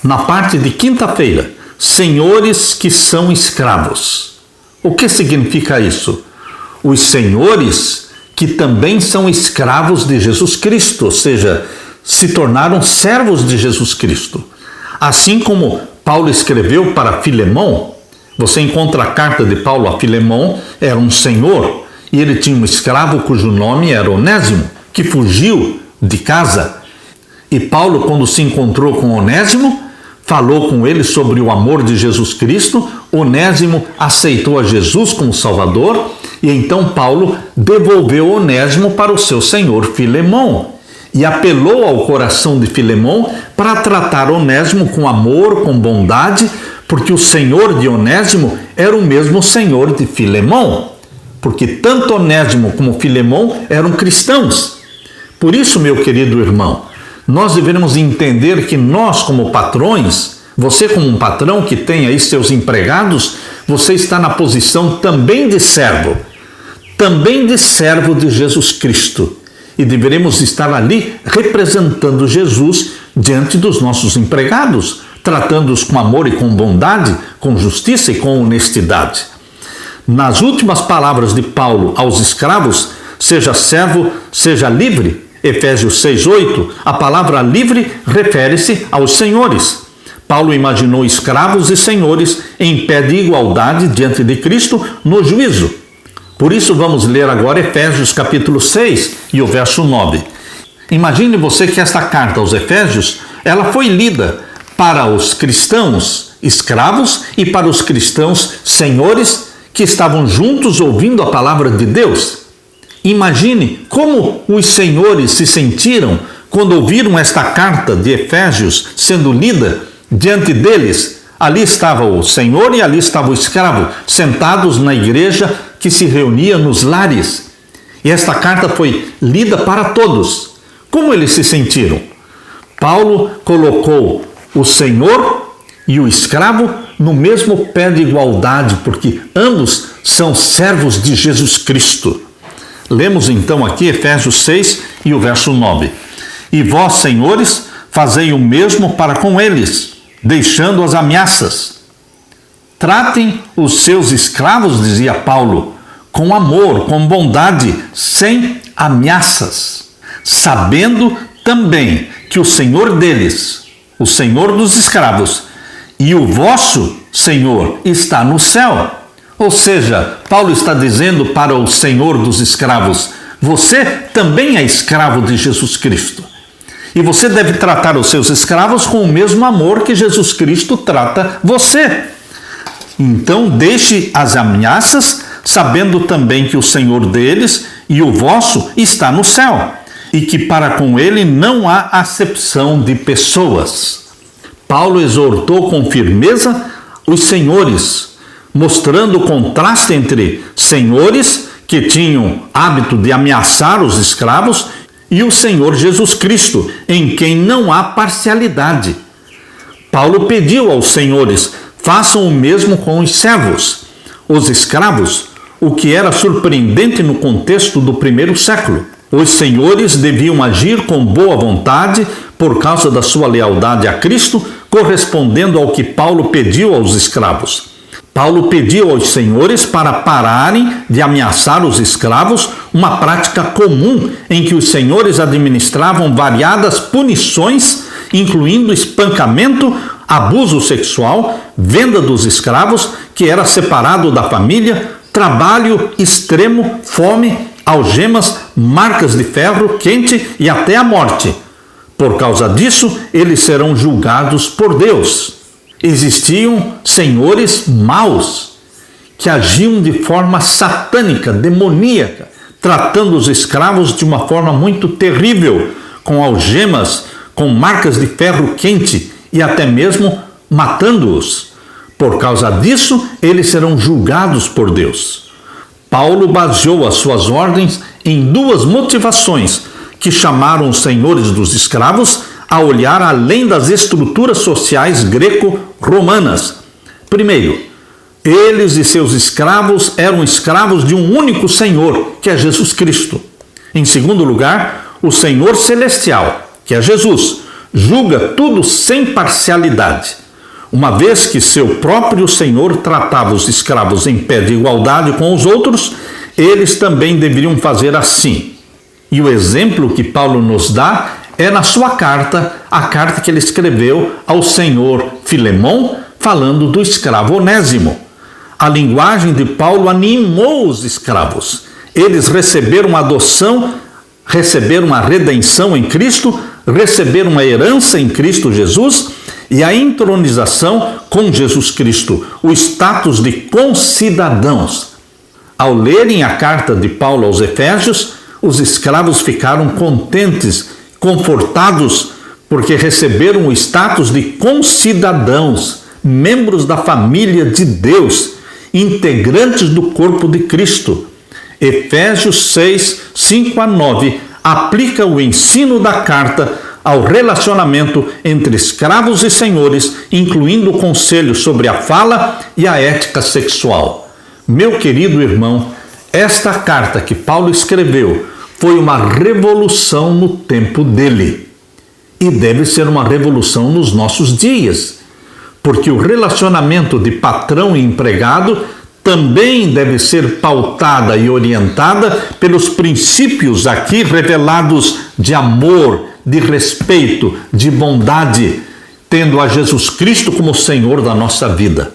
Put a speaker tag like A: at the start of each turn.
A: na parte de quinta-feira, senhores que são escravos. O que significa isso? Os senhores que também são escravos de Jesus Cristo, ou seja, se tornaram servos de Jesus Cristo. Assim como Paulo escreveu para Filemão, você encontra a carta de Paulo a Filemão, era um senhor, e ele tinha um escravo cujo nome era Onésimo, que fugiu de casa. E Paulo, quando se encontrou com Onésimo, falou com ele sobre o amor de Jesus Cristo. Onésimo aceitou a Jesus como Salvador, e então Paulo devolveu Onésimo para o seu senhor Filemão, e apelou ao coração de Filemão para tratar Onésimo com amor, com bondade, porque o senhor de Onésimo era o mesmo senhor de Filemão, porque tanto Onésimo como Filemão eram cristãos. Por isso, meu querido irmão, nós devemos entender que nós, como patrões, você como um patrão que tem aí seus empregados, você está na posição também de servo de Jesus Cristo. E deveremos estar ali representando Jesus diante dos nossos empregados, tratando-os com amor e com bondade, com justiça e com honestidade. Nas últimas palavras de Paulo aos escravos, seja servo, seja livre, Efésios 6:8, a palavra livre refere-se aos senhores. Paulo imaginou escravos e senhores em pé de igualdade diante de Cristo no juízo. Por isso vamos ler agora Efésios capítulo 6 e o verso 9. Imagine você que esta carta aos Efésios, ela foi lida para os cristãos escravos e para os cristãos senhores que estavam juntos ouvindo a palavra de Deus. Imagine como os senhores se sentiram quando ouviram esta carta de Efésios sendo lida diante deles. Ali estava o senhor e ali estava o escravo, sentados na igreja que se reunia nos lares. E esta carta foi lida para todos. Como eles se sentiram? Paulo colocou o senhor e o escravo no mesmo pé de igualdade, porque ambos são servos de Jesus Cristo. Lemos então aqui Efésios 6 e o verso 9. E vós, senhores, fazei o mesmo para com eles, deixando as ameaças. Tratem os seus escravos, dizia Paulo, com amor, com bondade, sem ameaças, sabendo também que o Senhor deles, o Senhor dos escravos, e o vosso Senhor está no céu. Ou seja, Paulo está dizendo para o Senhor dos escravos, você também é escravo de Jesus Cristo. E você deve tratar os seus escravos com o mesmo amor que Jesus Cristo trata você. Então deixe as ameaças, sabendo também que o Senhor deles e o vosso está no céu, e que para com ele não há acepção de pessoas. Paulo exortou com firmeza os senhores, mostrando o contraste entre senhores que tinham hábito de ameaçar os escravos e o Senhor Jesus Cristo, em quem não há parcialidade. Paulo pediu aos senhores, façam o mesmo com os servos. Os escravos, o que era surpreendente no contexto do primeiro século. Os senhores deviam agir com boa vontade por causa da sua lealdade a Cristo, correspondendo ao que Paulo pediu aos escravos. Paulo pediu aos senhores para pararem de ameaçar os escravos, uma prática comum em que os senhores administravam variadas punições, incluindo espancamento, abuso sexual, venda dos escravos, que era separado da família, trabalho extremo, fome, algemas, marcas de ferro quente e até a morte. Por causa disso, eles serão julgados por Deus. Existiam senhores maus que agiam de forma satânica, demoníaca, tratando os escravos de uma forma muito terrível, com algemas, com marcas de ferro quente e até mesmo matando-os. Por causa disso, eles serão julgados por Deus. Paulo baseou as suas ordens em duas motivações que chamaram os senhores dos escravos a olhar além das estruturas sociais greco-romanas. Primeiro, eles e seus escravos eram escravos de um único Senhor, que é Jesus Cristo. Em segundo lugar, o Senhor celestial, que é Jesus, julga tudo sem parcialidade, uma vez que seu próprio Senhor tratava os escravos em pé de igualdade com os outros, eles também deveriam fazer assim. E o exemplo que Paulo nos dá é na sua carta, a carta que ele escreveu ao senhor Filemão, falando do escravo Onésimo. A linguagem de Paulo animou os escravos. Eles receberam a adoção, receberam a redenção em Cristo, receberam uma herança em Cristo Jesus e a entronização com Jesus Cristo, o status de concidadãos. Ao lerem a carta de Paulo aos Efésios, os escravos ficaram contentes, confortados, porque receberam o status de concidadãos, membros da família de Deus, integrantes do corpo de Cristo. Efésios 6, 5 a 9 aplica o ensino da carta ao relacionamento entre escravos e senhores, incluindo o conselho sobre a fala e a ética sexual. Meu querido irmão, esta carta que Paulo escreveu foi uma revolução no tempo dele e deve ser uma revolução nos nossos dias, porque o relacionamento de patrão e empregado também deve ser pautada e orientada pelos princípios aqui revelados de amor, de respeito, de bondade, tendo a Jesus Cristo como Senhor da nossa vida.